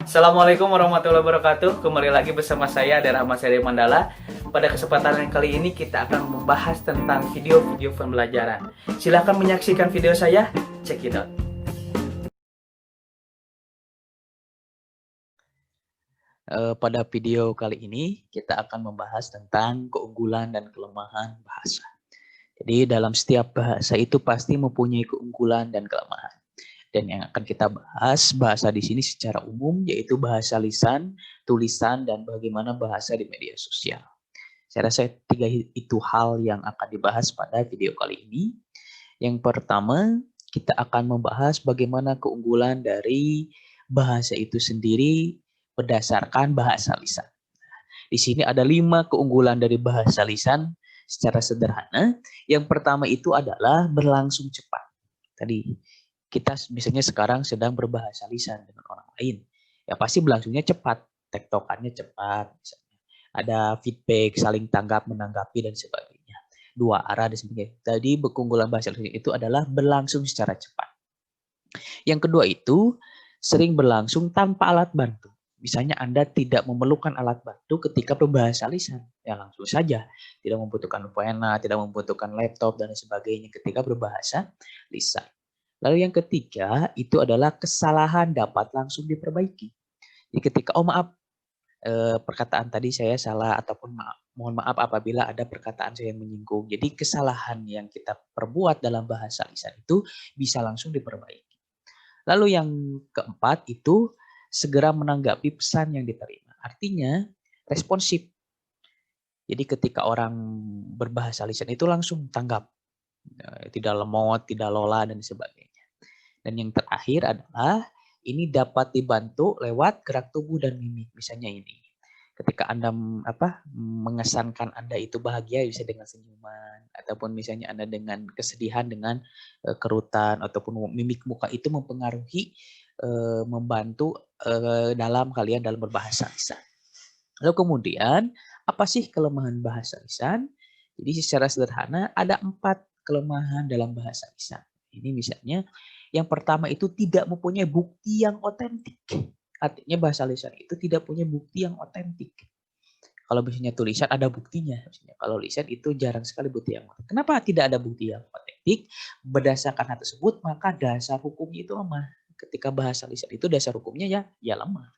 Assalamualaikum warahmatullahi wabarakatuh. Kembali lagi bersama saya Ade Rahmat Seri Mandala. Pada kesempatan yang kali ini kita akan membahas tentang video-video pembelajaran. Silahkan menyaksikan video saya. Check it out. Pada video kali ini kita akan membahas tentang keunggulan dan kelemahan bahasa. Jadi dalam setiap bahasa itu pasti mempunyai keunggulan dan kelemahan. Dan yang akan kita bahas bahasa di sini secara umum yaitu bahasa lisan, tulisan, dan bagaimana bahasa di media sosial. Saya rasa tiga itu hal yang akan dibahas pada video kali ini. Yang pertama, kita akan membahas bagaimana keunggulan dari bahasa itu sendiri berdasarkan bahasa lisan. Di sini ada 5 keunggulan dari bahasa lisan secara sederhana. Yang pertama itu adalah berlangsung cepat. Tadi kita misalnya sekarang sedang berbahasa lisan dengan orang lain, ya pasti berlangsungnya cepat, tektokannya cepat, misalnya ada feedback, saling tanggap, menanggapi, dan sebagainya. Dua arah dan sebagainya. Jadi keunggulan bahasa lisan itu adalah berlangsung secara cepat. Yang kedua itu sering berlangsung tanpa alat bantu. Misalnya Anda tidak memerlukan alat bantu ketika berbahasa lisan, ya langsung saja. Tidak membutuhkan pena, tidak membutuhkan laptop, dan sebagainya ketika berbahasa lisan. Lalu yang ketiga itu adalah kesalahan dapat langsung diperbaiki. Jadi ketika maaf perkataan tadi saya salah ataupun mohon maaf apabila ada perkataan saya yang menyinggung. Jadi kesalahan yang kita perbuat dalam bahasa lisan itu bisa langsung diperbaiki. Lalu yang keempat itu segera menanggapi pesan yang diterima. Artinya responsif. Jadi ketika orang berbahasa lisan itu langsung tanggap. Tidak lemot, tidak lola, dan sebagainya. Dan yang terakhir adalah ini dapat dibantu lewat gerak tubuh dan mimik. Misalnya ini, ketika Anda mengesankan Anda itu bahagia bisa dengan senyuman, ataupun misalnya Anda dengan kesedihan dengan kerutan, ataupun mimik muka itu mempengaruhi membantu dalam kalian dalam berbahasa lisan. Lalu kemudian apa sih kelemahan bahasa lisan? Jadi secara sederhana ada 4 kelemahan dalam bahasa lisan. Ini misalnya yang pertama itu tidak mempunyai bukti yang otentik. Artinya bahasa lisan itu tidak punya bukti yang otentik. Kalau misalnya tulisan ada buktinya. Misalnya kalau lisan itu jarang sekali bukti yang otentik. Kenapa tidak ada bukti yang otentik? Berdasarkan hal tersebut maka dasar hukumnya itu lemah. Ketika bahasa lisan itu dasar hukumnya ya lemah.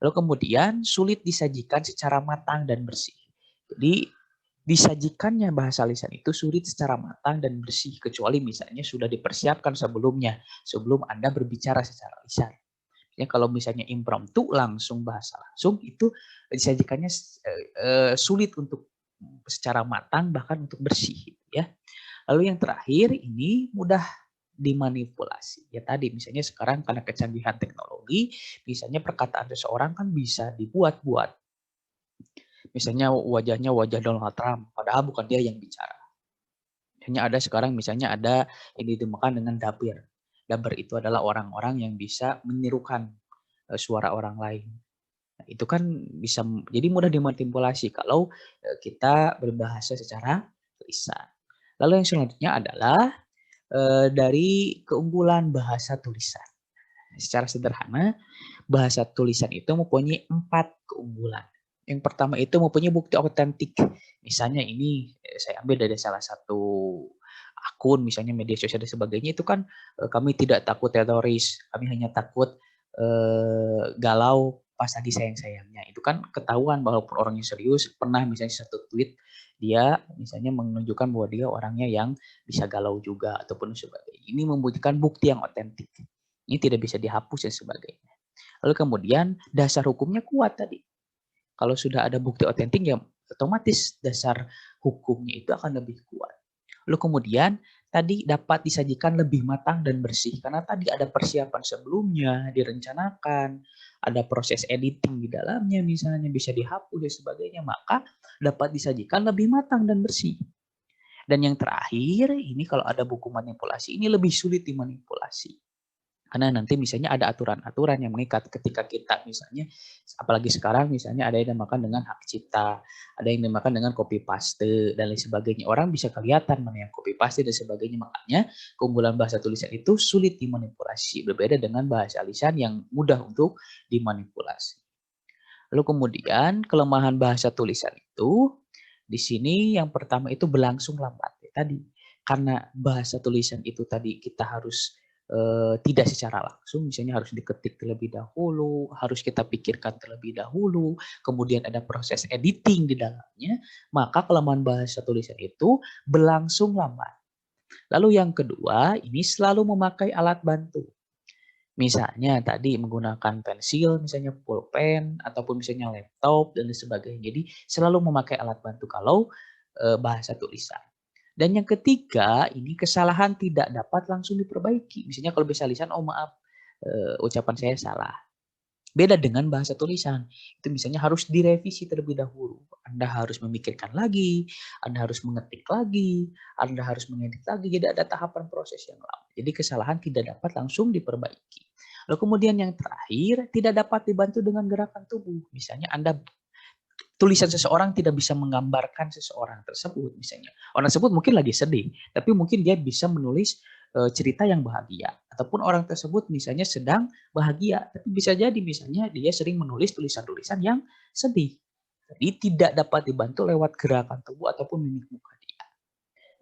Lalu kemudian sulit disajikan secara matang dan bersih. Jadi disajikannya bahasa lisan itu sulit secara matang dan bersih kecuali misalnya sudah dipersiapkan sebelumnya sebelum Anda berbicara secara lisan. Ya kalau misalnya impromptu langsung bahasa langsung itu disajikannya sulit untuk secara matang bahkan untuk bersih ya. Lalu yang terakhir ini mudah dimanipulasi. Ya tadi misalnya sekarang karena kecanggihan teknologi, misalnya perkataan seseorang kan bisa dibuat-buat. Misalnya wajahnya wajah Donald Trump, padahal bukan dia yang bicara. Hanya ada sekarang misalnya ada yang dinamakan dengan dabir. Dabir itu adalah orang-orang yang bisa menirukan suara orang lain. Nah, itu kan bisa jadi mudah dimanipulasi kalau kita berbahasa secara lisan. Lalu yang selanjutnya adalah dari keunggulan bahasa tulisan. Secara sederhana, bahasa tulisan itu mempunyai 4 keunggulan. Yang pertama itu mempunyai bukti otentik. Misalnya ini saya ambil dari salah satu akun, misalnya media sosial dan sebagainya, itu kan kami tidak takut teroris, kami hanya takut galau pas lagi sayang-sayangnya. Itu kan ketahuan walaupun orangnya serius, pernah misalnya satu tweet dia misalnya menunjukkan bahwa dia orangnya yang bisa galau juga ataupun sebagainya. Ini membutuhkan bukti yang otentik. Ini tidak bisa dihapus dan sebagainya. Lalu kemudian dasar hukumnya kuat tadi. Kalau sudah ada bukti otentik ya otomatis dasar hukumnya itu akan lebih kuat. Lalu kemudian tadi dapat disajikan lebih matang dan bersih karena tadi ada persiapan sebelumnya, direncanakan, ada proses editing di dalamnya misalnya bisa dihapus dan sebagainya, maka dapat disajikan lebih matang dan bersih. Dan yang terakhir, ini kalau ada buku manipulasi, ini lebih sulit dimanipulasi. Karena nanti misalnya ada aturan-aturan yang mengikat ketika kita misalnya, apalagi sekarang misalnya ada yang dinamakan dengan hak cipta, ada yang dinamakan dengan copy paste dan lain sebagainya. Orang bisa kelihatan mana yang copy paste dan sebagainya. Makanya keunggulan bahasa tulisan itu sulit dimanipulasi, berbeda dengan bahasa lisan yang mudah untuk dimanipulasi. Lalu kemudian kelemahan bahasa tulisan itu di sini yang pertama itu berlangsung lambat ya, tadi. Karena bahasa tulisan itu tadi kita harus tidak secara langsung, misalnya harus diketik terlebih dahulu, harus kita pikirkan terlebih dahulu, kemudian ada proses editing di dalamnya, maka kelemahan bahasa tulisan itu berlangsung lambat. Lalu yang kedua, ini selalu memakai alat bantu. Misalnya tadi menggunakan pensil, misalnya pulpen, ataupun misalnya laptop, dan sebagainya. Jadi selalu memakai alat bantu kalau bahasa tulisan. Dan yang ketiga, ini kesalahan tidak dapat langsung diperbaiki. Misalnya kalau bahasa lisan, oh maaf, ucapan saya salah. Beda dengan bahasa tulisan. Itu misalnya harus direvisi terlebih dahulu. Anda harus memikirkan lagi, Anda harus mengetik lagi, Anda harus mengedit lagi. Jadi ada tahapan proses yang lama. Jadi kesalahan tidak dapat langsung diperbaiki. Lalu kemudian yang terakhir, tidak dapat dibantu dengan gerakan tubuh. Misalnya Anda tulisan seseorang tidak bisa menggambarkan seseorang tersebut misalnya. Orang tersebut mungkin lagi sedih, tapi mungkin dia bisa menulis cerita yang bahagia. Ataupun orang tersebut misalnya sedang bahagia, tapi bisa jadi misalnya dia sering menulis tulisan-tulisan yang sedih. Jadi tidak dapat dibantu lewat gerakan tubuh ataupun mimik muka dia.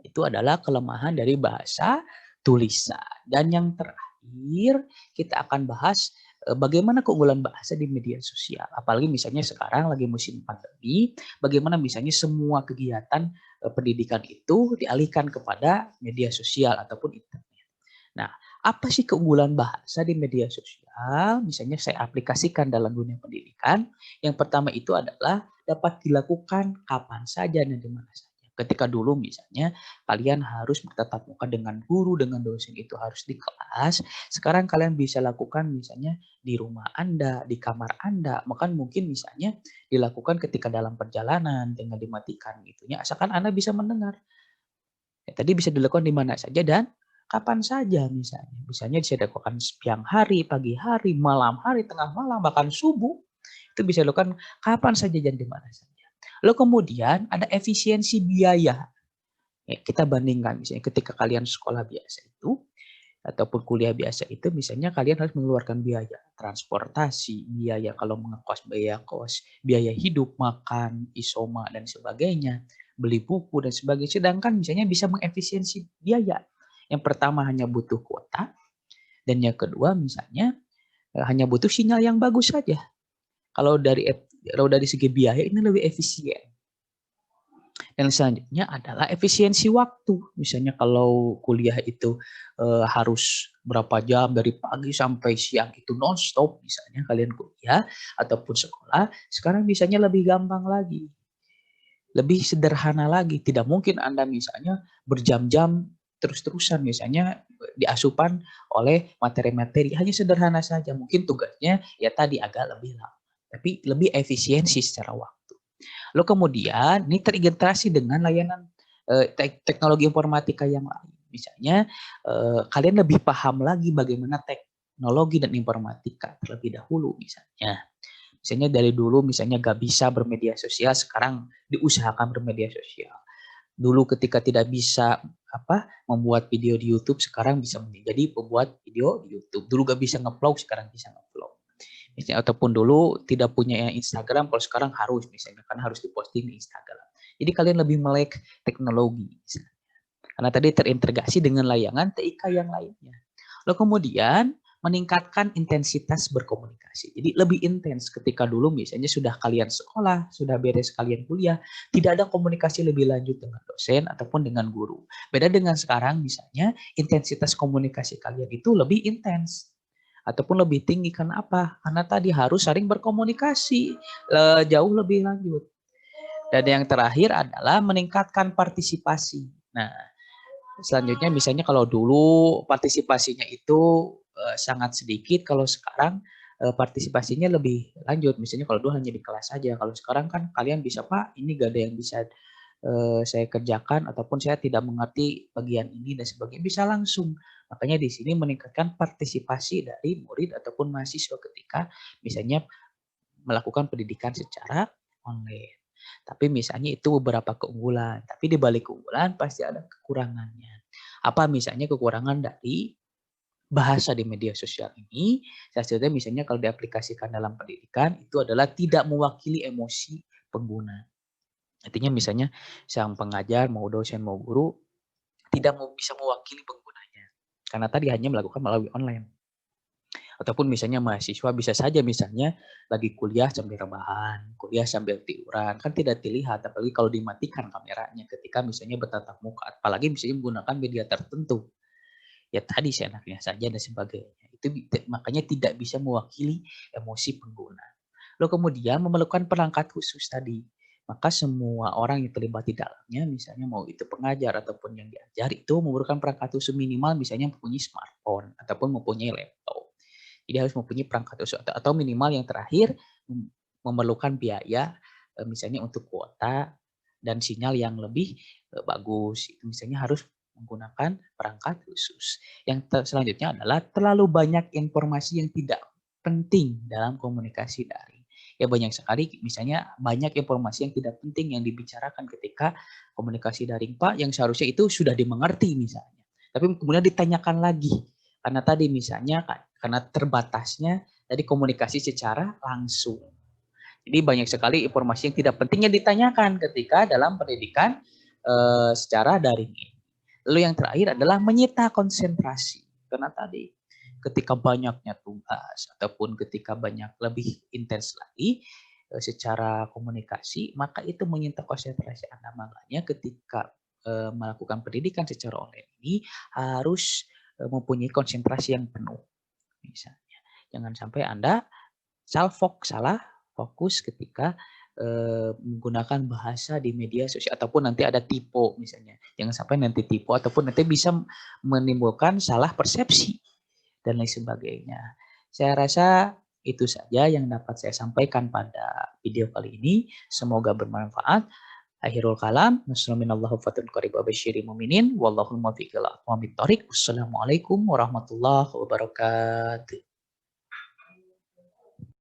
Itu adalah kelemahan dari bahasa tulisan. Dan yang terakhir kita akan bahas bagaimana keunggulan bahasa di media sosial. Apalagi misalnya sekarang lagi musim pandemi, bagaimana misalnya semua kegiatan pendidikan itu dialihkan kepada media sosial ataupun internet. Nah, apa sih keunggulan bahasa di media sosial? Misalnya saya aplikasikan dalam dunia pendidikan. Yang pertama itu adalah dapat dilakukan kapan saja dan di mana saja. Ketika dulu misalnya kalian harus bertatap muka dengan guru, dengan dosen itu harus di kelas. Sekarang kalian bisa lakukan misalnya di rumah Anda, di kamar Anda. Bahkan mungkin misalnya dilakukan ketika dalam perjalanan dengan dimatikan gitu ya. Asalkan Anda bisa mendengar. Ya, tadi bisa dilakukan di mana saja dan kapan saja misalnya. Misalnya bisa dilakukan siang hari, pagi hari, malam hari, tengah malam, bahkan subuh. Itu bisa dilakukan kapan saja dan di mana saja. Lalu kemudian ada efisiensi biaya. Ya, kita bandingkan misalnya ketika kalian sekolah biasa itu ataupun kuliah biasa itu misalnya kalian harus mengeluarkan biaya transportasi, biaya kalau mengekos biaya kos, biaya hidup, makan, isoma dan sebagainya, beli buku dan sebagainya. Sedangkan misalnya bisa mengefisiensi biaya. Yang pertama hanya butuh kuota dan yang kedua misalnya hanya butuh sinyal yang bagus saja. Kalau dari segi biaya ini lebih efisien. Dan selanjutnya adalah efisiensi waktu. Misalnya kalau kuliah itu harus berapa jam dari pagi sampai siang itu non-stop misalnya kalian kuliah ataupun sekolah, sekarang misalnya lebih gampang lagi. Lebih sederhana lagi. Tidak mungkin Anda misalnya berjam-jam terus-terusan misalnya diasupan oleh materi-materi. Hanya sederhana saja. Mungkin tugasnya ya tadi agak lebih lama. Tapi lebih efisiensi secara waktu. Lalu kemudian ini terintegrasi dengan layanan teknologi informatika yang lain. Misalnya kalian lebih paham lagi bagaimana teknologi dan informatika terlebih dahulu misalnya. Misalnya dari dulu misalnya gak bisa bermedia sosial, sekarang diusahakan bermedia sosial. Dulu ketika tidak bisa membuat video di YouTube, sekarang bisa menjadi pembuat video di YouTube. Dulu gak bisa nge-vlog, sekarang bisa nge-vlog. Misalnya, ataupun dulu tidak punya Instagram, kalau sekarang harus misalnya kan harus diposting di Instagram. Jadi kalian lebih melek teknologi misalnya. Karena tadi terintegrasi dengan layanan TIK yang lainnya. Lalu kemudian meningkatkan intensitas berkomunikasi. Jadi lebih intens ketika dulu misalnya sudah kalian sekolah, sudah beres kalian kuliah, tidak ada komunikasi lebih lanjut dengan dosen ataupun dengan guru. Beda dengan sekarang misalnya intensitas komunikasi kalian itu lebih intens ataupun lebih tinggi. Karena apa? Karena tadi harus saling berkomunikasi jauh lebih lanjut. Dan yang terakhir adalah meningkatkan partisipasi. Nah, selanjutnya misalnya kalau dulu partisipasinya itu sangat sedikit, kalau sekarang partisipasinya lebih lanjut. Misalnya kalau dulu hanya di kelas saja, kalau sekarang kan kalian bisa, Pak, ini gak ada yang bisa saya kerjakan ataupun saya tidak mengerti bagian ini dan sebagainya, bisa langsung. Makanya di sini meningkatkan partisipasi dari murid ataupun mahasiswa ketika misalnya melakukan pendidikan secara online. Tapi misalnya itu beberapa keunggulan, tapi di balik keunggulan pasti ada kekurangannya. Apa misalnya kekurangan dari bahasa di media sosial ini? Salah satunya misalnya kalau diaplikasikan dalam pendidikan itu adalah tidak mewakili emosi pengguna. Artinya misalnya sang pengajar, mau dosen, mau guru tidak bisa mewakili penggunanya. Karena tadi hanya melakukan melalui online. Ataupun misalnya mahasiswa bisa saja misalnya lagi kuliah sambil rebahan, kuliah sambil tiduran, kan tidak dilihat apalagi kalau dimatikan kameranya ketika misalnya bertatap muka, apalagi misalnya menggunakan media tertentu. Ya tadi seenaknya saja dan sebagainya. Itu makanya tidak bisa mewakili emosi pengguna. Lalu kemudian memerlukan perangkat khusus tadi. Maka semua orang yang terlibat di dalamnya, misalnya mau itu pengajar ataupun yang diajar, itu memerlukan perangkat khusus minimal misalnya mempunyai smartphone ataupun mempunyai laptop. Jadi harus mempunyai perangkat khusus atau minimal yang terakhir memerlukan biaya misalnya untuk kuota dan sinyal yang lebih bagus. Itu misalnya harus menggunakan perangkat khusus. Yang selanjutnya adalah terlalu banyak informasi yang tidak penting dalam komunikasi daring. Ya banyak sekali misalnya banyak informasi yang tidak penting yang dibicarakan ketika komunikasi daring, Pak, yang seharusnya itu sudah dimengerti misalnya. Tapi kemudian ditanyakan lagi. Karena tadi misalnya karena terbatasnya tadi komunikasi secara langsung. Jadi banyak sekali informasi yang tidak penting yang ditanyakan ketika dalam pendidikan secara daring ini. Lalu yang terakhir adalah menyita konsentrasi. Karena tadi ketika banyaknya tugas ataupun ketika banyak lebih intens lagi secara komunikasi, maka itu menyita konsentrasi Anda. Makanya ketika melakukan pendidikan secara online ini harus mempunyai konsentrasi yang penuh. Misalnya, jangan sampai Anda salah fokus ketika menggunakan bahasa di media sosial ataupun nanti ada typo misalnya. Jangan sampai nanti typo ataupun nanti bisa menimbulkan salah persepsi dan lain sebagainya. Saya rasa itu saja yang dapat saya sampaikan pada video kali ini. Semoga bermanfaat. Akhirul kalam. Wassalamualaikum warahmatullahi wabarakatuh.